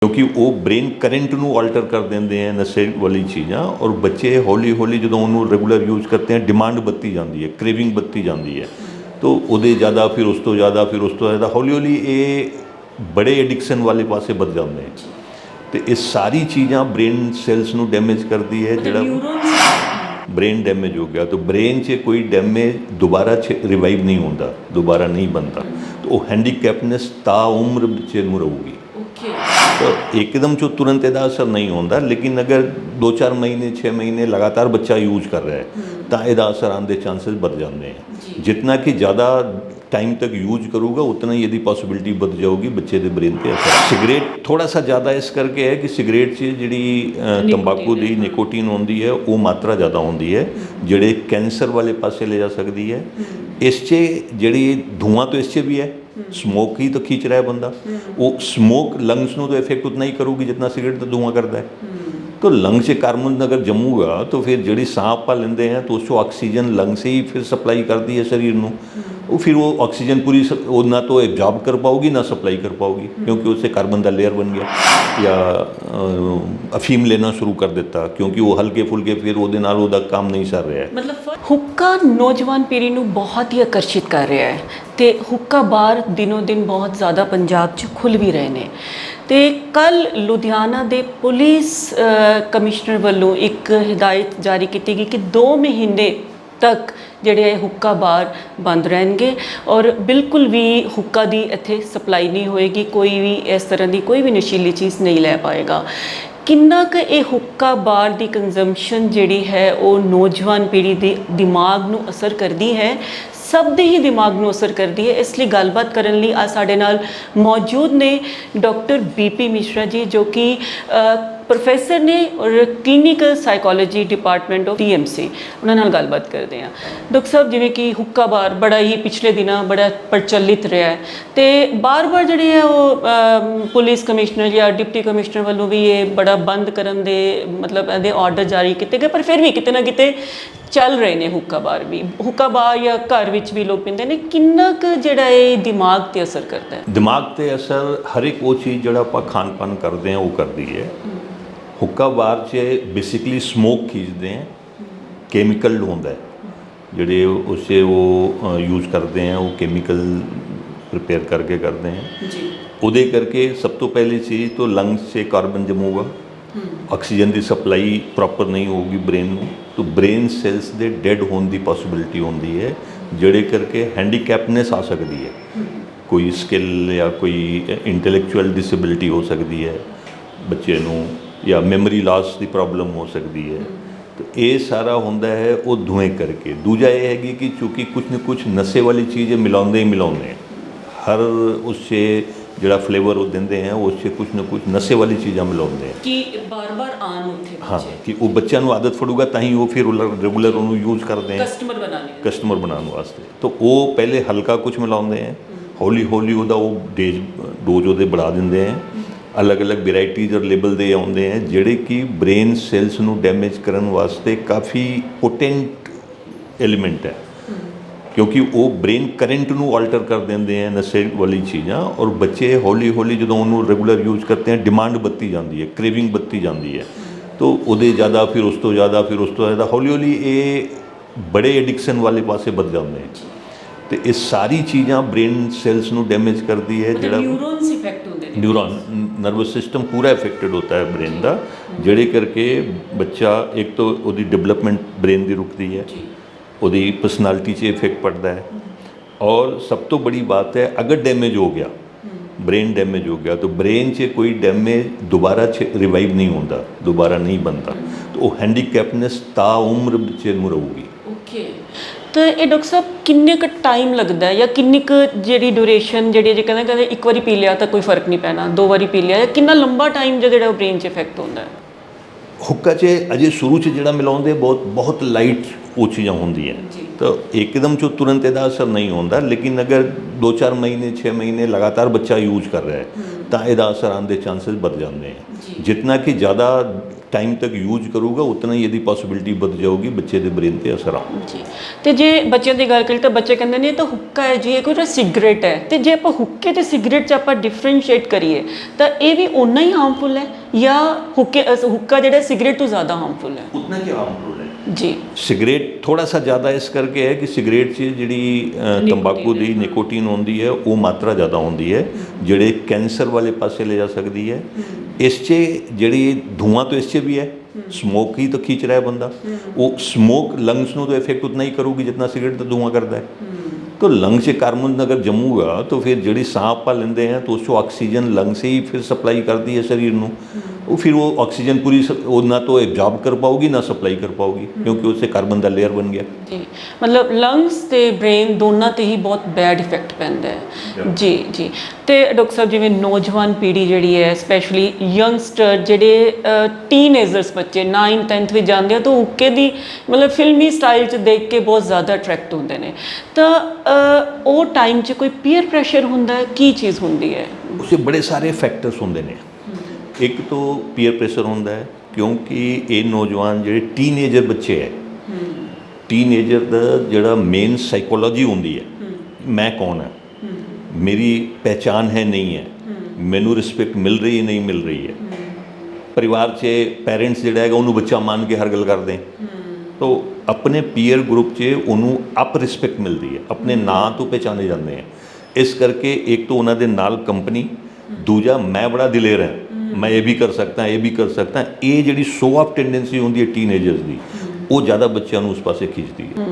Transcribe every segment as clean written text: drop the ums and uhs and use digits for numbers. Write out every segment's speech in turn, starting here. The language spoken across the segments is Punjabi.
क्योंकि वो ब्रेन करंट ਨੂੰ ਆਲਟਰ ਕਰ ਦਿੰਦੇ हैं ਨਸ਼ੇ ਵਾਲੀ ਚੀਜ਼ਾਂ ਔਰ ਬੱਚੇ ਹੌਲੀ ਹੌਲੀ ਜਦੋਂ ਉਹਨੂੰ ਰੈਗੂਲਰ ਯੂਜ਼ ਕਰਦੇ हैं ਡਿਮਾਂਡ ਵੱਧਦੀ ਜਾਂਦੀ ਹੈ ਕ੍ਰੇਵਿੰਗ ਵੱਧਦੀ ਜਾਂਦੀ ਹੈ तो ਉਹਦੇ ਜ਼ਿਆਦਾ ਫਿਰ ਉਸ ਤੋਂ ਜ਼ਿਆਦਾ ਫਿਰ ਉਸ ਤੋਂ ਜ਼ਿਆਦਾ ਹੌਲੀ ਹੌਲੀ ਇਹ ਬੜੇ ਐਡਿਕਸ਼ਨ ਵਾਲੇ ਪਾਸੇ ਵੱਧ ਜਾਂਦੇ हैं ਤੇ ਇਹ ਸਾਰੀ ਚੀਜ਼ਾਂ ब्रेन सेल्स ਨੂੰ डैमेज करती है ਜਿਹੜਾ ब्रेन डैमेज हो गया तो ब्रेन से कोई डैमेज दोबारा रिवाइव नहीं होता दोबारा नहीं बनता तो वो हैंडीकैपनेस ताउम्र बच्चे ਨੂੰ ਰਹੂਗੀ तो एकदम जो तुरंत ਇਹਦਾ असर नहीं होता लेकिन अगर 2-4 महीने 6 महीने लगातार बच्चा यूज कर रहा है तो ਇਹਦਾ असर आने के चांसेस बढ़ जाते हैं जितना कि ज़्यादा टाइम तक यूज करूँगा उतना ही यदि पॉसिबिलिटी बढ़ जाऊगी बच्चे के ब्रेन पर असर सिगरेट थोड़ा सा ज़्यादा इस करके है कि सिगरेट से जी तंबाकू की निकोटीन होती है वो मात्रा ज़्यादा होती है ਜਿਹੜੇ कैंसर वाले पासे ले जा सकती है इस जी धुआं तो इस भी है स्मोक ही तो खींच रहा है बंदा वो स्मोक लंग्स में तो इफेक्ट उतना ही करूगी जितना सिगरेट तो धुआं करता है तो लंग से कार्बन अगर जमूगा तो फिर जी सांप आप लेंदे हैं तो उसको ऑक्सीजन लंग से ही फिर सप्लाई करती है शरीर में वो फिर वो ऑक्सीजन पूरी वो ना तो एब्जॉर्ब कर पाओगी ना सप्लाई कर पाओगी क्योंकि उससे कार्बन का लेयर बन गया या अफीम लेना शुरू कर देता क्योंकि वो हल्के फुल्के फिर वो काम नहीं सर रहा है मतलब हुक्का नौजवान पीढ़ी ਨੂੰ ਬਹੁਤ ਹੀ ਆਕਰਸ਼ਿਤ ਕਰ ਰਿਹਾ ਹੈ ਤੇ ਹੁੱਕਾ ਬਾਰ ਦਿਨੋਂ ਦਿਨ ਬਹੁਤ ਜ਼ਿਆਦਾ ਪੰਜਾਬ 'ਚ ਖੁੱਲ੍ਹ ਵੀ ਰਹੇ ਨੇ ਤੇ ਕੱਲ ਲੁਧਿਆਣਾ ਦੇ ਪੁਲਿਸ ਕਮਿਸ਼ਨਰ ਵੱਲੋਂ ਇੱਕ ਹਿਦਾਇਤ ਜਾਰੀ ਕੀਤੀ ਗਈ ਕਿ 2 ਮਹੀਨੇ ਤੱਕ ਜਿਹੜੇ ਹੁੱਕਾ ਬਾਰ ਬੰਦ ਰਹਿਣਗੇ ਔਰ ਬਿਲਕੁਲ ਵੀ ਹੁੱਕਾ ਦੀ ਇੱਥੇ ਸਪਲਾਈ ਨਹੀਂ ਹੋਏਗੀ ਕੋਈ ਵੀ ਇਸ ਤਰ੍ਹਾਂ ਦੀ ਕੋਈ ਵੀ ਨਸ਼ੀਲੀ ਚੀਜ਼ ਨਹੀਂ ਲੈ ਪਾਏਗਾ ਕਿੰਨਾ ਕੁ ਇਹ ਹੁੱਕਾ ਬਾਰ ਦੀ ਕੰਜ਼ੰਪਸ਼ਨ ਜਿਹੜੀ ਹੈ ਉਹ ਨੌਜਵਾਨ ਪੀੜ੍ਹੀ ਦੇ ਦਿਮਾਗ ਨੂੰ ਅਸਰ ਕਰਦੀ ਹੈ ਸਭ ਦੇ ਹੀ ਦਿਮਾਗ ਨੂੰ ਅਸਰ ਕਰਦੀ ਹੈ ਇਸ ਲਈ ਗੱਲਬਾਤ ਕਰਨ ਲਈ ਅੱਜ ਸਾਡੇ ਨਾਲ ਮੌਜੂਦ ਨੇ ਡਾਕਟਰ BP ਮਿਸ਼ਰਾ ਜੀ ਜੋ ਕਿ ਪ੍ਰੋਫੈਸਰ ਨੇ ਔਰ clinical psychology department of TMC ਉਹਨਾਂ ਨਾਲ ਗੱਲਬਾਤ ਕਰਦੇ ਹਾਂ ਡਾਕਟਰ ਸਾਹਿਬ ਜਿਵੇਂ ਕਿ ਹੁੱਕਾ ਬਾਰ ਬੜਾ ਹੀ ਪਿਛਲੇ ਦਿਨਾਂ ਬੜਾ ਪ੍ਰਚਲਿਤ ਰਿਹਾ ਹੈ ਤੇ ਬਾਰ-ਬਾਰ ਜਿਹੜੇ ਹੈ ਉਹ ਪੁਲਿਸ ਕਮਿਸ਼ਨਰ ਜਾਂ ਡਿਪਟੀ ਕਮਿਸ਼ਨਰ ਵੱਲੋਂ ਵੀ ਇਹ ਬੜਾ ਬੰਦ ਕਰਨ ਦੇ ਮਤਲਬ ਇਹਦੇ ਆਰਡਰ ਜਾਰੀ ਕੀਤੇ ਗਏ ਪਰ ਫਿਰ ਵੀ ਕਿਤੇ ਨਾ ਕਿਤੇ ਚੱਲ ਰਹੇ ਨੇ ਹੁੱਕਾ ਬਾਰ ਵੀ ਹੁੱਕਾ ਬਾਰ ਜਾਂ ਘਰ ਵਿੱਚ ਵੀ ਲੋਕ ਪੀਂਦੇ ਨੇ ਕਿੰਨਾ ਕੁ ਜਿਹੜਾ ਇਹ ਦਿਮਾਗ 'ਤੇ ਅਸਰ ਕਰਦਾ ਹੈ ਦਿਮਾਗ 'ਤੇ ਅਸਰ ਹਰ ਇੱਕ ਉਹ ਚੀਜ਼ ਜਿਹੜਾ ਆਪਾਂ ਖਾਣ ਪਾਨ ਕਰਦੇ ਹਾਂ ਉਹ ਕਰਦੀ ਹੈ ਹੁੱਕਾ ਬਾਰ 'ਚ ਬੇਸਿਕਲੀ ਸਮੋਕ ਖਿੱਚਦੇ ਹੈ ਕੈਮੀਕਲ ਹੁੰਦਾ ਜਿਹੜੇ ਉਸੇ ਉਹ ਯੂਜ਼ ਕਰਦੇ हैं वो केमिकल प्रिपेयर करके करते हैं जी ਉਹਦੇ ਕਰਕੇ ਸਭ ਤੋਂ ਪਹਿਲੀ ਚੀਜ਼ तो लंग्स से कार्बन जमूगा ऑक्सीजन की सप्लाई प्रॉपर नहीं होगी ब्रेन में तो ब्रेन सेल्स के डेड होने की पॉसिबिलिटी होती है जिहड़े करके हैंडीकैपनेस आ सकती है कोई स्किल या कोई इंटैलेक्चुअल डिसेबिलिटी हो सकती है बच्चे नूं या मैमरी लॉस की प्रॉब्लम हो सकती है तो ये सारा होंदा है वो धुएं करके दूजा ये है कि चूँकि कुछ न कुछ नशे वाली चीज़ें मिलाते ही मिलाते हर उससे ਜਿਹੜਾ फ्लेवर वो देंगे हैं उससे कुछ ना कुछ नशे वाली चीज़ां मिलाते हैं कि बार-बार आन होते हाँ कि वो बच्चों को आदत फड़ूगा तां ही वो फिर रेगुलर उन्होंने यूज़ करते हैं कस्टमर बनाने वास्ते तो वो पहले हल्का कुछ मिलाते हैं हौली हौली वो डोज वो बढ़ा देंगे हैं अलग अलग वेराइटीज़ और लेबल दे आते हैं जिहड़े कि ब्रेन सेल्स ਨੂੰ डैमेज करने वास्ते काफ़ी पोटेंट एलिमेंट है क्योंकि वो ब्रेन करंट ਨੂੰ ਆਲਟਰ कर देंगे हैं नशे वाली चीज़ां और बच्चे हौली हौली जो उन्होंने रेगुलर यूज करते हैं डिमांड बढ़ती जाती है क्रेविंग बढ़ती जाती है तो ਉਹਦੇ ज़्यादा फिर उस तो ज़्यादा फिर उस तो ज़्यादा हौली हौली ये बड़े एडिक्शन वाले पासे बढ़ जाते हैं तो ये सारी चीज़ां ब्रेन सेल्स ਨੂੰ डैमेज करती है ਜਿਹੜਾ न्यूरॉन्स इफेक्ट होंदे ने न्यूरॉन नर्वस सिस्टम पूरा इफेक्टेड होता है ब्रेन का जिहड़े करके बच्चा एक तो उसकी डेवलपमेंट ब्रेन की रुकती है ਉਹਦੀ पर्सनालिटी से इफेक्ट पड़ता है और सब तो बड़ी बात है अगर डैमेज हो गया ब्रेन डैमेज हो गया तो ब्रेन से कोई डैमेज दोबारा रिवाइव नहीं होता दोबारा नहीं बनता तो वो हैंडीकैपनेस ताउम्र बच्चे ਨੂੰ ਰਹੂਗੀ ओके तो ये डॉक्टर साहब किन्ने क टाइम लगता है या किन्नी क जी ड्यूरेशन जी कहते एक बार पी लिया तो कोई फर्क नहीं पैना 2 बार पी लिया कितना लंबा टाइम जो ब्रेन से इफेक्ट होता है हुक्का च अजे शुरू च जिहड़ा मिलाउंदे बहुत लाइट वो चीज़ां होंदियां तो एकदम जो तुरंत ਇਹਦਾ ਅਸਰ नहीं होता, लेकिन अगर 2-4 महीने 6 महीने लगातार बच्चा यूज कर रहा है तो ਇਹਦਾ असर आने के चांसेस बढ़ जाते हैं। जितना कि ज़्यादा टाइम तक यूज करूँगा उतना ही ਇਹਦੀ ਪੋਸਿਬਿਲਿਟੀ ਵੱਧ ਜਾਊਗੀ ਬੱਚੇ ਦੇ ਬ੍ਰੇਨ ਤੇ ਅਸਰ ਆਉਣ ਜੀ। ਤੇ ਜੇ ਬੱਚਿਆਂ ਦੀ ਗੱਲ ਕਰੀਏ ਤਾਂ ਬੱਚੇ ਕਹਿੰਦੇ ਨੇ ਇਹ ਤਾਂ ਹੁੱਕਾ ਹੈ ਜੀ, ਇਹ ਕੋਈ ਸਿਗਰਟ ਹੈ। ਤੇ ਜੇ ਆਪਾਂ ਹੁੱਕੇ ਤੇ ਸਿਗਰਟ 'ਚ ਆਪਾਂ ਡਿਫਰੈਂਸ਼ੀਏਟ ਕਰੀਏ ਤਾਂ ਇਹ ਵੀ ਓਨਾ ਹੀ ਹਾਰਮਫੁਲ ਹੈ ਜਾਂ ਹੁੱਕਾ ਜਿਹੜਾ ਸਿਗਰਟ ਤੋਂ ਜ਼ਿਆਦਾ ਹਾਰਮਫੁਲ ਹੈ? उतना ही हार्मफुल है जी। सिगरेट थोड़ा सा ज़्यादा इस करके है कि सिगरेट 'ਚ ਜਿਹੜੀ ਤੰਬਾਕੂ ਦੀ ਨਿਕੋਟੀਨ ਹੁੰਦੀ ਹੈ ਉਹ ਮਾਤਰਾ ਜ਼ਿਆਦਾ ਹੁੰਦੀ ਹੈ ਜਿਹੜੇ ਕੈਂਸਰ ਵਾਲੇ ਪਾਸੇ ਲੈ ਜਾ ਸਕਦੀ ਹੈ। ਇਸ 'ਚ ਜਿਹੜੀ ਧੂਆਂ तो इससे भी है, स्मोक ही तो खींच रहा है बंदा, वो स्मोक लंग्स ਨੂੰ तो इफेक्ट उतना ही करूगी जितना सिगरेट तो धुआं करता है। तो लंग्स 'ਚ कार्बन अगर जमूगा तो फिर ਜਿਹੜੀ ਸਾਹ ਆਪਾਂ ਲੈਂਦੇ हैं तो उसको ऑक्सीजन लंग से ही फिर सप्लाई करती है शरीर ਨੂੰ, वो फिर वो ऑक्सीजन पूरी वो ना तो एब्जॉर्ब कर पाओगी ना सप्लाई कर पाओगी क्योंकि उससे कार्बन का लेयर बन गया। जी, मतलब लंग्स ਤੇ ਬ੍ਰੇਨ ਦੋਨਾਂ ਤੇ ਹੀ ਬਹੁਤ ਬੈਡ ਇਫੈਕਟ ਪੈਂਦਾ ਹੈ। ਜੀ ਜੀ। ਤੇ ਡਾਕਟਰ ਸਾਹਿਬ ਜਿਵੇਂ ਨੌਜਵਾਨ ਪੀੜ੍ਹੀ ਜਿਹੜੀ ਹੈ ਸਪੈਸ਼ਲੀ ਯੰਗਸਟਰ ਜਿਹੜੇ ਟੀਨੇਜਰਸ ਬੱਚੇ 9th 10th ਵਿੱਚ ਜਾਂਦੇ ਆ ਤਾਂ ਹੁੱਕੇ ਦੀ ਮਤਲਬ ਫਿਲਮੀ ਸਟਾਈਲ 'ਚ ਦੇਖ ਕੇ ਬਹੁਤ ਜ਼ਿਆਦਾ ਅਟਰੈਕਟ ਹੁੰਦੇ ਨੇ, ਤਾਂ ਉਹ ਟਾਈਮ 'ਚ ਕੋਈ ਪੀਅਰ ਪ੍ਰੈਸ਼ਰ ਹੁੰਦਾ ਹੈ, ਕੀ ਚੀਜ਼ ਹੁੰਦੀ ਹੈ? ਉਸੇ ਬੜੇ ਸਾਰੇ ਫੈਕਟਰਸ ਹੁੰਦੇ ਨੇ। ਇੱਕ ਤਾਂ ਪੀਅਰ ਪ੍ਰੈਸ਼ਰ ਹੁੰਦਾ ਹੈ ਕਿਉਂਕਿ ਇਹ ਨੌਜਵਾਨ ਜਿਹੜੇ ਟੀਨੇਜਰ ਬੱਚੇ ਹੈ, ਟੀਨੇਜਰ ਦਾ ਜਿਹੜਾ ਮੇਨ ਸਾਈਕੋਲੋਜੀ ਹੁੰਦੀ ਹੈ, ਮੈਂ ਕੌਣ ਹੈ, ਮੇਰੀ ਪਹਿਚਾਨ ਹੈ ਨਹੀਂ ਹੈ, ਮੈਨੂੰ ਰਿਸਪੈਕਟ ਮਿਲ ਰਹੀ ਹੈ ਨਹੀਂ ਮਿਲ ਰਹੀ ਹੈ। ਪਰਿਵਾਰ 'ਚ ਪੈਰੈਂਟਸ ਜਿਹੜਾ ਹੈਗਾ ਉਹਨੂੰ ਬੱਚਾ ਮੰਨ ਕੇ ਹਰ ਗੱਲ ਕਰਦੇ ਤਾਂ ਆਪਣੇ ਪੀਅਰ ਗਰੁੱਪ 'ਚ ਉਹਨੂੰ ਅਪ ਰਿਸਪੈਕਟ ਮਿਲਦੀ ਹੈ, ਆਪਣੇ ਨਾਂ ਤੋਂ ਪਹਿਚਾਨੇ ਜਾਂਦੇ ਹੈ। ਇਸ ਕਰਕੇ ਇੱਕ ਤਾਂ ਉਹਨਾਂ ਦੇ ਨਾਲ ਕੰਪਨੀ, ਦੂਜਾ ਮੈਂ ਬੜਾ ਦਿਲੇਰ ਹਾਂ, ਮੈਂ ਇਹ ਵੀ ਕਰ ਸਕਦਾ ਇਹ ਵੀ ਕਰ ਸਕਦਾ। ਇਹ ਜਿਹੜੀ ਸ਼ੋ ਆਫ ਟੈਂਡੈਂਸੀ ਹੁੰਦੀ ਹੈ ਟੀਨੇਜਰਸ ਦੀ ਉਹ ਜ਼ਿਆਦਾ ਬੱਚਿਆਂ ਨੂੰ ਉਸ ਪਾਸੇ ਖਿੱਚਦੀ ਹੈ।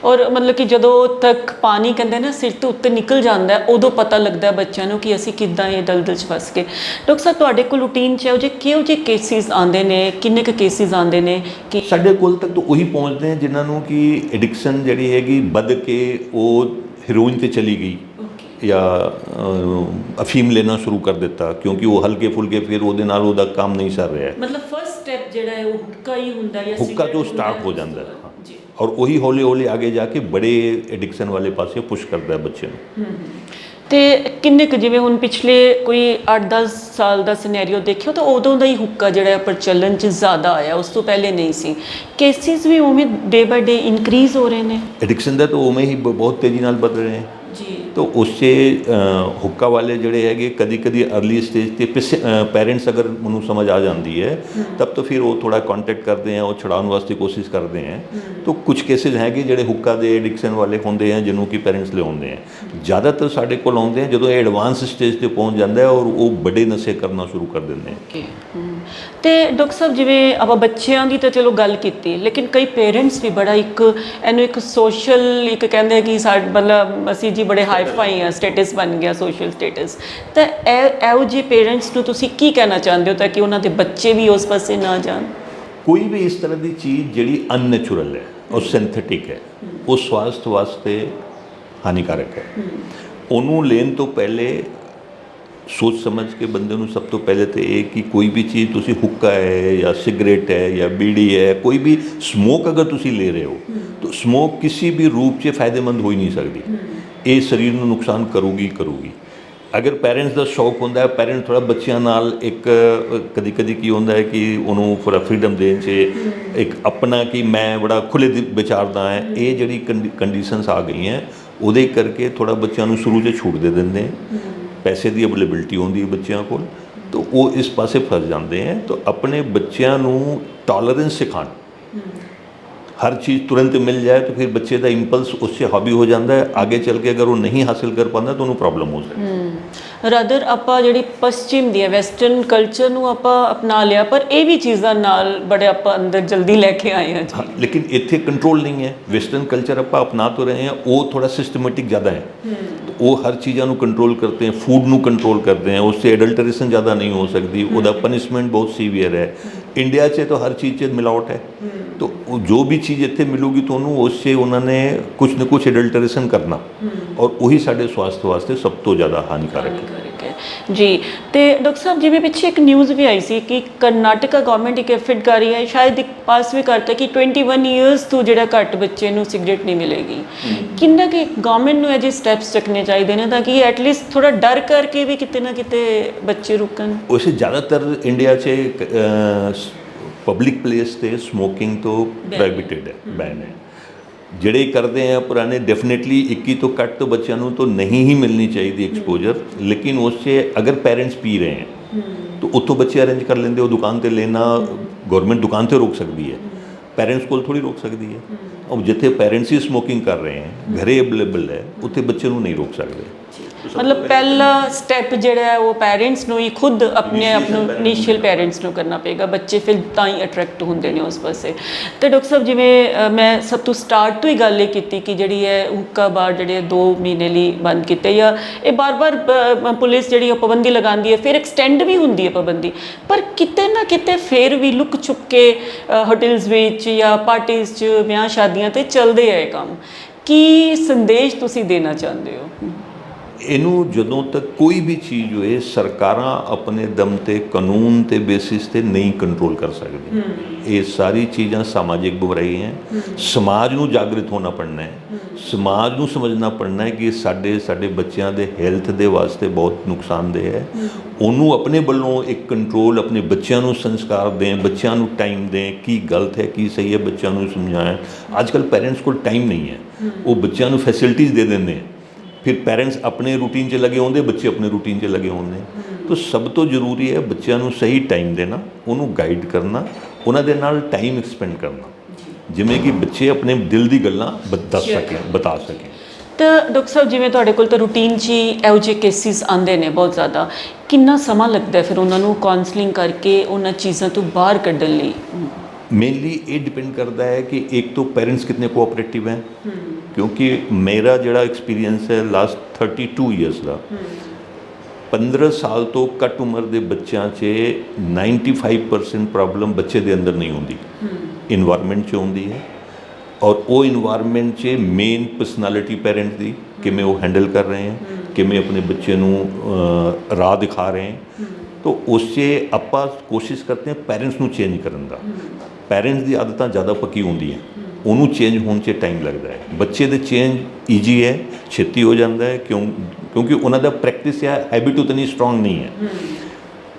ਔਰ ਮਤਲਬ ਕਿ ਜਦੋਂ ਤੱਕ ਪਾਣੀ ਕਹਿੰਦੇ ਨਾ ਸਿਰ ਤੋਂ ਉੱਤੇ ਨਿਕਲ ਜਾਂਦਾ ਹੈ ਉਦੋਂ ਪਤਾ ਲੱਗਦਾ ਬੱਚਿਆਂ ਨੂੰ ਕਿ ਅਸੀਂ ਕਿੱਦਾਂ ਇਹ ਦਲਦਲ 'ਚ ਫਸ ਗਏ। ਡਾਕਟਰ ਸਾਹਿਬ ਤੁਹਾਡੇ ਕੋਲ ਰੂਟੀਨ 'ਚ ਕਿਹੋ ਜਿਹੇ ਕੇਸਿਸ ਆਉਂਦੇ ਨੇ, ਕਿੰਨੇ ਕੁ ਕੇਸਿਸ ਆਉਂਦੇ ਨੇ ਕਿ ਸਾਡੇ ਕੋਲ ਤੱਕ ਤਾਂ ਉਹੀ ਪਹੁੰਚਦੇ हैं ਜਿਨ੍ਹਾਂ ਨੂੰ ਕਿ ਐਡਿਕਸ਼ਨ ਜਿਹੜੀ ਹੈਗੀ ਵੱਧ ਕੇ ਉਹ ਹੀਰੋਇਨ 'ਤੇ ਚਲੀ ਗਈ ਜਾਂ ਅਫੀਮ ਲੈਣਾ ਸ਼ੁਰੂ ਕਰ ਦਿੱਤਾ ਕਿਉਂਕਿ ਉਹ ਹਲਕੇ ਫੁਲਕੇ ਫਿਰ ਉਹਦੇ ਨਾਲ ਉਹਦਾ ਕੰਮ ਨਹੀਂ ਸਰ ਰਿਹਾ। ਮਤਲਬ ਫਸਟ ਸਟੈਪ ਜਿਹੜਾ ਹੈ ਉਹ ਹੁੱਕਾ ਹੀ ਹੁੰਦਾ ਜਾਂ ਹੁੱਕਾ ਤੋਂ ਸਟਾਰਟ ਹੋ ਜਾਂਦਾ ਹੈ ਔਰ ਉਹੀ ਹੌਲੀ ਹੌਲੀ ਅੱਗੇ ਜਾ ਕੇ ਬੜੇ ਐਡਿਕਸ਼ਨ ਵਾਲੇ ਪਾਸੇ ਪੁਸ਼ ਕਰਦਾ ਹੈ ਬੱਚੇ ਨੂੰ। ਤੇ ਕਿੰਨੇ ਕੁ ਜਿਵੇਂ ਹੁਣ ਪਿਛਲੇ ਕੋਈ 8-10 ਸਾਲ ਦਾ ਸਿਨੈਰੀਓ ਦੇਖਿਓ ਤਾਂ ਉਦੋਂ ਦਾ ਹੀ ਹੁੱਕਾ ਜਿਹੜਾ ਪ੍ਰਚਲਨ 'ਚ ਜ਼ਿਆਦਾ ਆਇਆ, ਉਸ ਤੋਂ ਪਹਿਲੇ ਨਹੀਂ ਸੀ। ਕੇਸਿਸ ਵੀ ਉਵੇਂ ਡੇ ਬਾਈ ਡੇ ਇਨਕਰੀਜ਼ ਹੋ ਰਹੇ ਨੇ ਐਡਿਕਸ਼ਨ ਦਾ ਤਾਂ ਉਵੇਂ ਹੀ ਬਹੁਤ ਤੇਜ਼ੀ ਨਾਲ ਵੱਧ ਰਹੇ ਹੈ ਜੀ। तो उससे हुक्का वाले जड़े है कदी कदी अर्ली स्टेज पे पेरेंट्स अगर उन्होंने समझ आ जाती है तब तो फिर वो थोड़ा कॉन्टैक्ट करते हैं और छुड़ाने वास्ते कोशिश करते हैं। तो कुछ केसेज हैं कि ਜਿਹੜੇ ਹੁੱਕਾ ਦੇ ਐਡਿਕਸ਼ਨ ਵਾਲੇ ਹੁੰਦੇ हैं ਜਿਹਨੂੰ ਕਿ ਪੈਰੈਂਟਸ ਲਿਆਉਂਦੇ हैं, ਜ਼ਿਆਦਾਤਰ ਸਾਡੇ ਕੋਲ ਆਉਂਦੇ हैं ਜਦੋਂ ਇਹ ਐਡਵਾਂਸ ਸਟੇਜ ਤੇ ਪਹੁੰਚ ਜਾਂਦਾ ਹੈ ਔਰ ਉਹ ਵੱਡੇ ਨਸ਼ੇ ਕਰਨਾ ਸ਼ੁਰੂ ਕਰ ਦਿੰਦੇ हैं। ਤੇ ਡਾਕਟਰ ਸਾਹਿਬ ਜਿਵੇਂ ਆਪਾਂ ਬੱਚਿਆਂ ਦੀ ਤਾਂ ਚਲੋ ਗੱਲ ਕੀਤੀ, ਲੇਕਿਨ ਕਈ ਪੇਰੈਂਟਸ ਵੀ ਬੜਾ ਇਹਨੂੰ ਇੱਕ ਸੋਸ਼ਲ ਕਹਿੰਦੇ ਕਿ ਮਤਲਬ ਅਸੀਂ ਜੀ ਬੜੇ ਹਾਈ-ਫਾਈ ਆ, ਸਟੇਟਸ ਬਣ ਗਿਆ ਸੋਸ਼ਲ ਸਟੇਟਸ, ਤਾਂ ਇਹੋ ਜਿਹੇ ਪੇਰੈਂਟਸ ਨੂੰ ਤੁਸੀਂ ਕੀ ਕਹਿਣਾ ਚਾਹੁੰਦੇ ਹੋ ਤਾਂ ਕਿ ਉਹਨਾਂ ਦੇ ਬੱਚੇ ਵੀ ਉਸ ਪਾਸੇ ਨਾ ਜਾਣ? ਕੋਈ ਵੀ ਇਸ ਤਰ੍ਹਾਂ ਦੀ ਚੀਜ਼ ਜਿਹੜੀ ਅਨਨੈਚੁਰਲ ਹੈ ਔਰ ਸਿੰਥੈਟਿਕ ਹੈ ਉਹ ਸਵਾਸਥ ਵਾਸਤੇ ਹਾਨੀਕਾਰਕ ਹੈ। ਉਹਨੂੰ ਲੈਣ ਤੋਂ ਪਹਿਲੇ सोच समझ के बंदे ਨੂੰ ਸਭ ਤੋਂ ਪਹਿਲੇ ਤੇ ਇਹ ਕਿ ਕੋਈ ਵੀ ਚੀਜ਼ ਤੁਸੀਂ ਹੁੱਕਾ ਹੈ ਜਾਂ ਸਿਗਰਟ ਹੈ ਜਾਂ ਬੀੜੀ ਹੈ, ਕੋਈ ਵੀ ਸਮੋਕ ਅਗਰ ਤੁਸੀਂ ਲੈ ਰਹੇ ਹੋ ਤਾਂ ਸਮੋਕ ਕਿਸੇ ਵੀ ਰੂਪ 'ਚ ਫਾਇਦੇਮੰਦ ਹੋ ਹੀ ਨਹੀਂ ਸਕਦੀ, ਇਹ ਸਰੀਰ ਨੂੰ ਨੁਕਸਾਨ ਕਰੂਗੀ। ਅਗਰ ਪੈਰੈਂਟਸ ਦਾ ਸ਼ੌਕ ਹੁੰਦਾ ਹੈ, ਪੈਰੈਂਟ ਥੋੜ੍ਹਾ ਬੱਚਿਆਂ ਨਾਲ ਇੱਕ ਕਦੀ ਕਦੀ ਕੀ ਹੁੰਦਾ ਹੈ ਕਿ ਉਹਨੂੰ ਥੋੜ੍ਹਾ ਫਰੀਡਮ ਦੇਣ 'ਚ ਇੱਕ ਆਪਣਾ ਕਿ ਮੈਂ ਬੜਾ ਖੁੱਲ੍ਹੇ ਵਿਚਾਰਦਾ ਹੈ, ਇਹ ਜਿਹੜੀ ਕੰਡੀਸ਼ਨਸ ਆ ਗਈਆਂ ਉਹਦੇ ਕਰਕੇ ਥੋੜ੍ਹਾ ਬੱਚਿਆਂ ਨੂੰ ਸ਼ੁਰੂ 'ਚ ਛੂਟ ਦੇ ਦਿੰਦੇ ਹੈ। ਪੈਸੇ ਦੀ ਅਵੇਲੇਬਿਲਿਟੀ ਹੁੰਦੀ ਹੈ ਬੱਚਿਆਂ ਕੋਲ ਤਾਂ ਉਹ ਇਸ ਪਾਸੇ ਫਸ ਜਾਂਦੇ ਹੈ। ਤਾਂ ਆਪਣੇ ਬੱਚਿਆਂ ਨੂੰ ਟੋਲਰੈਂਸ ਸਿਖਾਉਣ, हर चीज़ तुरंत मिल जाए तो फिर बच्चे का इंपल्स उससे हॉबी हो जाता है, आगे चल के अगर वो नहीं हासिल कर पाता तो उन्हें प्रॉब्लम हो सकती है। ਰਾਦਰ ਆਪਾਂ ਜਿਹੜੀ ਪશ્ਚਿਮ ਦੀ ਵੈਸਟਰਨ ਕਲਚਰ ਨੂੰ ਆਪਾਂ ਅਪਣਾ ਲਿਆ ਪਰ ਇਹ ਵੀ ਚੀਜ਼ਾਂ ਨਾਲ ਬੜੇ ਆਪਾਂ ਅੰਦਰ ਜਲਦੀ ਲੈ ਕੇ ਆਏ ਹਾਂ ਜੀ। लेकिन इतने कंट्रोल नहीं है। वेस्टर्न कल्चर आप अपना तो रहे हैं, वो थोड़ा सिस्टमेटिक ज़्यादा है, वो हर चीज़ों को कंट्रोल करते हैं, फूड ਨੂੰ कंट्रोल करते हैं, उससे एडल्टरेशन ज़्यादा नहीं हो सकती, ਉਹਦਾ पनिशमेंट बहुत सीवियर है। इंडिया से तो हर चीज़ से मिलावट है, तो जो भी चीज़ इतने मिलूगी तो उससे उन्होंने कुछ न कुछ एडल्टरेशन करना और वही साढ़े स्वास्थ्य वास्ते सब तो ज़्यादा हानिकारक है। ਜੀ। ਤੇ ਡਾਕਟਰ ਸਾਹਿਬ ਜਿਵੇਂ ਪਿੱਛੇ ਇੱਕ ਨਿਊਜ਼ ਵੀ ਆਈ ਸੀ ਕਿ ਕਰਨਾਟਕਾ ਗਵਰਨਮੈਂਟ ਇੱਕ ਐਫਰਟ ਕਰ ਰਹੀ ਹੈ, ਸ਼ਾਇਦ ਇੱਕ ਪਾਸ ਵੀ ਕਰਤਾ ਕਿ 21 ਇਅਰਸ ਤੋਂ ਜਿਹੜਾ ਘੱਟ ਬੱਚੇ ਨੂੰ ਸਿਗਰਟ ਨਹੀਂ ਮਿਲੇਗੀ। ਕਿੰਨਾ ਕਿ ਗਵਰਨਮੈਂਟ ਨੂੰ ਇਹ ਜਿਹੇ ਸਟੈਪਸ ਚੱਕਣੇ ਚਾਹੀਦੇ ਨੇ ਤਾਂ ਕਿ ਐਟਲੀਸਟ ਥੋੜਾ ਡਰ ਕਰਕੇ ਵੀ ਕਿਤੇ ਨਾ ਕਿਤੇ ਬੱਚੇ ਰੁਕਣ। ਵੈਸੇ ਜ਼ਿਆਦਾਤਰ ਇੰਡੀਆ 'ਚ ਪਬਲਿਕ ਪਲੇਸ ਤੇ ਸਮੋਕਿੰਗ ਤੋਂ ਪ੍ਰੋਹਿਬਿਟਡ ਹੈ, ਬੈਨ ਹੈ। ਜਿਹੜੇ ਕਰਦੇ ਆ ਪੁਰਾਣੇ ਡੈਫੀਨੇਟਲੀ 21 ਤੋਂ ਘੱਟ ਤੋਂ ਬੱਚਿਆਂ ਨੂੰ ਤਾਂ ਨਹੀਂ ਹੀ ਮਿਲਣੀ ਚਾਹੀਦੀ ਐਕਸਪੋਜਰ, ਲੇਕਿਨ ਉਸ 'ਚ ਅਗਰ ਪੈਰੈਂਟਸ ਪੀ ਰਹੇ ਹੈ ਤਾਂ ਉੱਥੋਂ ਬੱਚੇ ਅਰੇਂਜ ਕਰ ਲੈਂਦੇ, ਉਹ ਦੁਕਾਨ ਤੇ ਲੈਣਾ ਗਵਰਨਮੈਂਟ ਦੁਕਾਨ ਤੇ ਰੋਕ ਸਕਦੀ ਹੈ, ਪੈਰੈਂਟਸ ਕੋਲ ਥੋੜੀ ਰੋਕ ਸਕਦੀ ਹੈ। ਔਰ ਜਿੱਥੇ ਪੈਰੈਂਟਸ ਹੀ ਸਮੋਕਿੰਗ ਕਰ ਰਹੇ ਹੈ, ਘਰੇ ਅਵੇਲੇਬਲ ਹੈ, ਉੱਥੇ ਬੱਚੇ ਨੂੰ ਨਹੀਂ ਰੋਕ ਸਕਦੇ। ਮਤਲਬ ਪਹਿਲਾ ਸਟੈਪ ਜਿਹੜਾ ਹੈ ਉਹ ਪੈਰੈਂਟਸ ਨੂੰ ਹੀ ਖੁਦ ਆਪਣੇ ਆਪ ਨੂੰ ਇਨੀਸ਼ੀਅਲ ਪੈਰੈਂਟਸ ਨੂੰ ਕਰਨਾ ਪਏਗਾ, ਬੱਚੇ ਫਿਰ ਤਾਂ ਹੀ ਅਟਰੈਕਟ ਹੁੰਦੇ ਨੇ ਉਸ ਪਾਸੇ। ਤੇ ਡਾਕਟਰ ਸਾਹਿਬ ਜਿਵੇਂ ਮੈਂ ਸਭ ਤੋਂ ਸਟਾਰਟ ਤੋਂ ਹੀ ਗੱਲ ਇਹ ਕੀਤੀ ਕਿ ਜਿਹੜੀ ਹੈ ਹੁੱਕਾ ਬਾਰ ਜਿਹੜੇ 2 ਮਹੀਨੇ ਲਈ ਬੰਦ ਕੀਤੇ, ਜਾਂ ਇਹ ਬਾਰ-ਬਾਰ ਪੁਲਿਸ ਜਿਹੜੀ ਪਾਬੰਦੀ ਲਗਾਉਂਦੀ ਹੈ, ਫਿਰ ਐਕਸਟੈਂਡ ਵੀ ਹੁੰਦੀ ਹੈ ਪਾਬੰਦੀ, ਪਰ ਕਿਤੇ ਨਾ ਕਿਤੇ ਫਿਰ ਵੀ ਲੁਕ ਛੁਪ ਕੇ ਹੋਟਲਸ ਵਿੱਚ ਜਾਂ ਪਾਰਟੀਜ਼ 'ਚ ਵਿਆਹ ਸ਼ਾਦੀਆਂ 'ਤੇ ਚੱਲਦੇ ਆ ਇਹ ਕੰਮ। ਕੀ ਸੰਦੇਸ਼ ਤੁਸੀਂ ਦੇਣਾ ਚਾਹੁੰਦੇ ਹੋ? ਇਹਨੂੰ ਜਦੋਂ ਤੱਕ ਕੋਈ ਵੀ ਚੀਜ਼ ਹੋਏ, ਸਰਕਾਰਾਂ ਆਪਣੇ ਦਮ ਤੇ ਕਾਨੂੰਨ ਤੇ ਬੇਸਿਸ ਤੇ ਨਹੀਂ ਕੰਟਰੋਲ ਕਰ ਸਕਦੀ। ਇਹ ਸਾਰੀ ਚੀਜ਼ਾਂ ਸਮਾਜਿਕ ਬੁਰਾਈ ਹੈ, ਸਮਾਜ ਨੂੰ ਜਾਗਰਿਤ ਹੋਣਾ ਪੜਨਾ ਹੈ, ਸਮਾਜ ਨੂੰ ਸਮਝਣਾ ਪੜਨਾ ਹੈ ਕਿ ਸਾਡੇ ਬੱਚਿਆਂ ਦੇ ਹੈਲਥ ਦੇ ਵਾਸਤੇ ਬਹੁਤ ਨੁਕਸਾਨਦੇਹ ਹੈ। ਉਹਨੂੰ ਆਪਣੇ ਵੱਲੋਂ ਇੱਕ ਕੰਟਰੋਲ, ਆਪਣੇ ਬੱਚਿਆਂ ਨੂੰ ਸੰਸਕਾਰ ਦੇਂ, ਬੱਚਿਆਂ ਨੂੰ ਟਾਈਮ ਦੇਂ, ਕੀ ਗਲਤ ਹੈ ਕੀ ਸਹੀ ਹੈ ਬੱਚਿਆਂ ਨੂੰ ਸਮਝਾएं। ਅੱਜ ਕੱਲ੍ਹ ਪੈਰੈਂਟਸ ਕੋਲ ਟਾਈਮ ਨਹੀਂ ਹੈ, ਉਹ ਬੱਚਿਆਂ ਨੂੰ ਫੈਸਿਲਿਟੀਜ਼ ਦੇ ਦਿੰਦੇ ਹੈ, ਫਿਰ ਪੈਰੈਂਟਸ ਆਪਣੇ ਰੂਟੀਨ 'ਚ ਲੱਗੇ ਹੁੰਦੇ, ਬੱਚੇ ਆਪਣੇ ਰੂਟੀਨ 'ਚ ਲੱਗੇ ਹੁੰਦੇ। ਤਾਂ ਸਭ ਤੋਂ ਜ਼ਰੂਰੀ ਹੈ ਬੱਚਿਆਂ ਨੂੰ ਸਹੀ ਟਾਈਮ ਦੇਣਾ, ਉਹਨੂੰ ਗਾਈਡ ਕਰਨਾ, ਉਹਨਾਂ ਦੇ ਨਾਲ ਟਾਈਮ ਸਪੈਂਡ ਕਰਨਾ, ਜਿਵੇਂ ਕਿ ਬੱਚੇ ਆਪਣੇ ਦਿਲ ਦੀ ਗੱਲਾਂ ਬਤਾ ਸਕੇਂ। ਤਾਂ ਡਾਕਟਰ ਸਾਹਿਬ ਜਿਵੇਂ ਤੁਹਾਡੇ ਕੋਲ ਤਾਂ ਰੂਟੀਨ 'ਚ ਹੀ ਇਹੋ ਜਿਹੇ ਕੇਸਿਸ ਆਉਂਦੇ ਨੇ ਬਹੁਤ ਜ਼ਿਆਦਾ, ਕਿੰਨਾ ਸਮਾਂ ਲੱਗਦਾ ਫਿਰ ਉਹਨਾਂ ਨੂੰ ਕਾਉਂਸਲਿੰਗ ਕਰਕੇ ਉਹਨਾਂ ਚੀਜ਼ਾਂ ਤੋਂ ਬਾਹਰ ਕੱਢਣ ਲਈ? ਮੇਨਲੀ ਇਹ ਡਿਪੈਂਡ ਕਰਦਾ ਹੈ ਕਿ ਇੱਕ ਤਾਂ ਪੈਰੈਂਟਸ ਕਿਤਨੇ ਕੋਆਪਰੇਟਿਵ ਹੈ, ਕਿਉਂਕਿ ਮੇਰਾ ਜਿਹੜਾ ਐਕਸਪੀਰੀਅੰਸ ਹੈ ਲਾਸਟ 32 ਇਅਰਸ ਦਾ, 15 ਸਾਲ ਤੋਂ ਘੱਟ ਉਮਰ ਦੇ ਬੱਚਿਆਂ 'ਚ 95% ਪ੍ਰੋਬਲਮ ਬੱਚੇ ਦੇ ਅੰਦਰ ਨਹੀਂ ਹੁੰਦੀ, ਇਨਵਾਇਰਮੈਂਟ 'ਚ ਹੁੰਦੀ ਹੈ। ਔਰ ਉਹ ਇਨਵਾਇਰਮੈਂਟ 'ਚ ਮੇਨ ਪਰਸਨੈਲਿਟੀ ਪੈਰੈਂਟ ਦੀ, ਕਿਵੇਂ ਉਹ ਹੈਂਡਲ ਕਰ ਰਹੇ ਹੈ, ਕਿਵੇਂ ਆਪਣੇ ਬੱਚੇ ਨੂੰ ਰਾਹ ਦਿਖਾ ਰਹੇ ਹੈ। ਤਾਂ ਉਸ 'ਚ ਆਪਾਂ ਕੋਸ਼ਿਸ਼ ਕਰਦੇ ਹਾਂ ਪੈਰੈਂਟਸ ਨੂੰ ਚੇਂਜ ਕਰਨ ਦਾ। ਪੈਰੈਂਟਸ ਦੀ ਆਦਤਾਂ ਜ਼ਿਆਦਾ ਪੱਕੀ ਹੁੰਦੀਆਂ, ਉਹਨੂੰ ਚੇਂਜ ਹੋਣ 'ਚ ਟਾਈਮ ਲੱਗਦਾ ਹੈ। ਬੱਚੇ ਦੇ ਚੇਂਜ ਈਜੀ ਹੈ, ਛੇਤੀ ਹੋ ਜਾਂਦਾ ਹੈ, ਕਿਉਂਕਿ ਉਹਨਾਂ ਦਾ ਪ੍ਰੈਕਟਿਸ ਜਾਂ ਹੈਬਿਟ ਉਤਨੀ ਸਟਰੋਂਗ ਨਹੀਂ ਹੈ।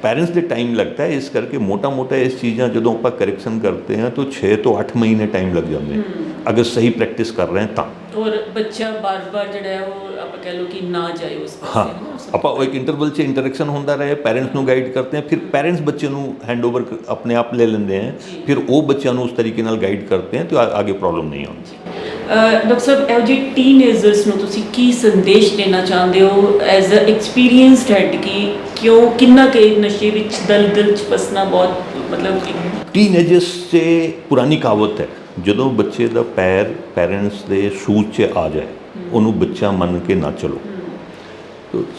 ਪੈਰੈਂਟਸ ਦੇ ਟਾਈਮ ਲੱਗਦਾ ਹੈ, ਇਸ ਕਰਕੇ ਮੋਟਾ ਇਸ ਚੀਜ਼ਾਂ ਜਦੋਂ ਆਪਾਂ ਕਰੈਕਸ਼ਨ ਕਰਤੇ ਹਾਂ ਤਾਂ 6 ਤੋਂ 8 ਮਹੀਨੇ ਟਾਈਮ ਲੱਗ ਜਾਂਦੇ ਅਗਰ ਸਹੀ ਪ੍ਰੈਕਟਿਸ ਕਰ ਰਹੇ ਤਾਂ। ਔਰ ਬੱਚਾ ਬਾਰ-ਬਾਰ ਜਿਹੜਾ ਹੈ ਉਹ ਆਪਾਂ ਕਹਿ ਲਓ ਕਿ ਨਾ ਜਾਏ ਉਸ ਪਾਸੇ। ਹਾਂ, ਆਪਾਂ ਉਹ ਇੱਕ ਇੰਟਰਵਲ 'ਚ ਇੰਟਰੈਕਸ਼ਨ ਹੁੰਦਾ ਰਹੇ, ਪੈਰੈਂਟਸ ਨੂੰ ਗਾਈਡ ਕਰਦੇ हैं, फिर पेरेंट्स बच्चे ਨੂੰ हैंडओवर अपने आप ले लेते हैं, फिर वो ਬੱਚਿਆਂ ਨੂੰ ਉਸ ਤਰੀਕੇ ਨਾਲ ਗਾਈਡ ਕਰਦੇ हैं तो आगे प्रॉब्लम नहीं आती। ਡਾਕਟਰ ਸਾਹਿਬ ਇਹੋ ਜਿਹੇ ਟੀਨਏਜਰਸ ਨੂੰ ਤੁਸੀਂ ਕੀ ਸੰਦੇਸ਼ ਦੇਣਾ ਚਾਹੁੰਦੇ ਹੋ ਐਜ਼ ਅ ਐਕਸਪੀਰੀਅੰਸਡ ਹੈਡ ਕਿ ਕਿਉਂ ਕਿੰਨਾ ਕਿ ਨਸ਼ੇ ਵਿੱਚ ਦਲਦਲ 'ਚ ਫਸਣਾ ਬਹੁਤ ਮਤਲਬ ਟੀਨਏਜਰਸ 'ਚ ਪੁਰਾਣੀ ਕਹਾਵਤ ਹੈ, ਜਦੋਂ ਬੱਚੇ ਦਾ ਪੈਰ ਪੈਰੈਂਟਸ ਦੇ ਸ਼ੂਜ਼ 'ਚ ਆ ਜਾਏ ਉਹਨੂੰ ਬੱਚਾ ਮੰਨ ਕੇ ਨਾ ਚਲੋ।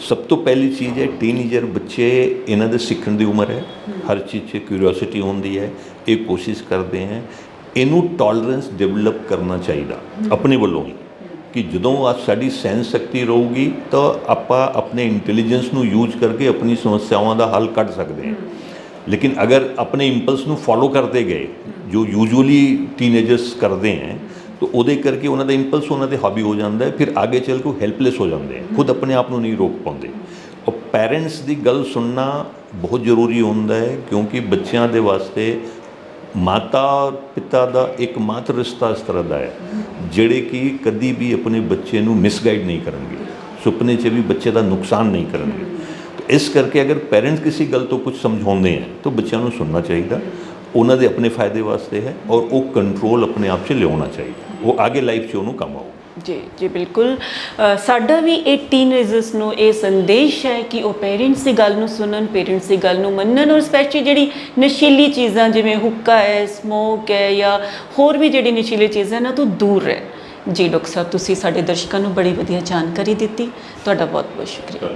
ਸਭ ਤੋਂ ਪਹਿਲੀ ਚੀਜ਼ ਹੈ ਟੀਨਏਜਰ ਬੱਚੇ, ਇਹਨਾਂ ਦੇ ਸਿੱਖਣ ਦੀ ਉਮਰ ਹੈ, ਹਰ ਚੀਜ਼ 'ਚ ਕਿਊਰੀਓਸਿਟੀ ਹੁੰਦੀ ਹੈ, ਇਹ ਕੋਸ਼ਿਸ਼ ਕਰਦੇ ਹੈ। ਇਹਨੂੰ ਟੋਲਰੈਂਸ ਡਿਵੈਲਪ ਕਰਨਾ ਚਾਹੀਦਾ ਆਪਣੇ ਵੱਲੋਂ ਹੀ ਕਿ ਜਦੋਂ ਸਾਡੀ ਸੈਂਸ ਸ਼ਕਤੀ ਰਹੂਗੀ ਤਾਂ ਆਪਾਂ ਆਪਣੇ ਇੰਟੈਲੀਜੈਂਸ ਨੂੰ ਯੂਜ਼ ਕਰਕੇ ਆਪਣੀ ਸਮੱਸਿਆਵਾਂ ਦਾ ਹੱਲ ਕੱਢ ਸਕਦੇ ਹਾਂ। ਲੇਕਿਨ ਅਗਰ ਆਪਣੇ ਇੰਪਲਸ ਨੂੰ ਫੋਲੋ ਕਰਦੇ ਗਏ ਜੋ ਯੂਜੂਅਲੀ ਟੀਨਏਜਰਸ ਕਰਦੇ ਹੈ तो ਉਹਦੇ ਕਰਕੇ ਉਹਨਾਂ ਦਾ ਇੰਪਲਸ ਉਹਨਾਂ ਦੇ ਹਾਬੀ ਹੋ ਜਾਂਦਾ ਹੈ, ਫਿਰ ਅੱਗੇ ਚੱਲ ਕੇ ਹੈਲਪਲੈਸ ਹੋ ਜਾਂਦੇ ਹੈ, ਖੁਦ ਆਪਣੇ ਆਪ ਨੂੰ ਨਹੀਂ ਰੋਕ ਪਾਉਂਦੇ। ਔਰ ਪੈਰੈਂਟਸ ਦੀ ਗੱਲ ਸੁਣਨਾ ਬਹੁਤ ਜ਼ਰੂਰੀ ਹੁੰਦਾ ਹੈ, ਕਿਉਂਕਿ ਬੱਚਿਆਂ ਦੇ ਵਾਸਤੇ ਮਾਤਾ ਔਰ ਪਿਤਾ ਦਾ ਇੱਕ ਮਾਤਰ ਰਿਸ਼ਤਾ ਇਸ ਤਰ੍ਹਾਂ ਦਾ ਹੈ ਜਿਹੜੇ ਕਿ ਕਦੀ ਵੀ ਆਪਣੇ ਬੱਚੇ ਨੂੰ ਮਿਸਗਾਈਡ ਨਹੀਂ ਕਰਨਗੇ, ਸੁਪਨੇ 'ਚ ਵੀ ਬੱਚੇ ਦਾ ਨੁਕਸਾਨ ਨਹੀਂ ਕਰਨਗੇ। ਇਸ ਕਰਕੇ ਅਗਰ ਪੈਰੈਂਟਸ ਕਿਸੇ ਗੱਲ ਤੋਂ ਕੁਝ ਸਮਝਾਉਂਦੇ ਹੈ ਤਾਂ ਬੱਚਿਆਂ ਨੂੰ ਸੁਣਨਾ ਚਾਹੀਦਾ, ਉਹਨਾਂ ਦੇ ਆਪਣੇ ਫਾਇਦੇ ਵਾਸਤੇ ਹੈ ਔਰ ਉਹ ਕੰਟਰੋਲ ਆਪਣੇ ਆਪ 'ਚ ਲਿਆਉਣਾ ਚਾਹੀਦਾ, ਉਹ ਅੱਗੇ ਲਾਈਫ 'ਚ ਉਹਨੂੰ ਕੰਮ ਆਊ। ਜੀ ਬਿਲਕੁਲ। ਸਾਡਾ ਵੀ ਇਹ ਟੀਨਏਜਰਸ ਨੂੰ ਇਹ ਸੰਦੇਸ਼ ਹੈ ਕਿ ਉਹ ਪੇਰੈਂਟਸ ਦੀ ਗੱਲ ਨੂੰ ਸੁਣਨ, ਪੇਰੈਂਟਸ ਦੀ ਗੱਲ ਨੂੰ ਮੰਨਣ ਔਰ ਸਪੈਸ਼ਲੀ ਜਿਹੜੀ ਨਸ਼ੀਲੀ ਚੀਜ਼ਾਂ ਜਿਵੇਂ ਹੁੱਕਾ ਹੈ, ਸਮੋਕ ਹੈ ਜਾਂ ਹੋਰ ਵੀ ਜਿਹੜੀ ਨਸ਼ੀਲੀ ਚੀਜ਼ਾਂ ਇਹਨਾਂ ਤੋਂ ਦੂਰ ਰਹਿਣ। ਜੀ ਡਾਕਟਰ ਸਾਹਿਬ, ਤੁਸੀਂ ਸਾਡੇ ਦਰਸ਼ਕਾਂ ਨੂੰ ਬੜੀ ਵਧੀਆ ਜਾਣਕਾਰੀ ਦਿੱਤੀ, ਤੁਹਾਡਾ ਬਹੁਤ ਬਹੁਤ ਸ਼ੁਕਰੀਆ।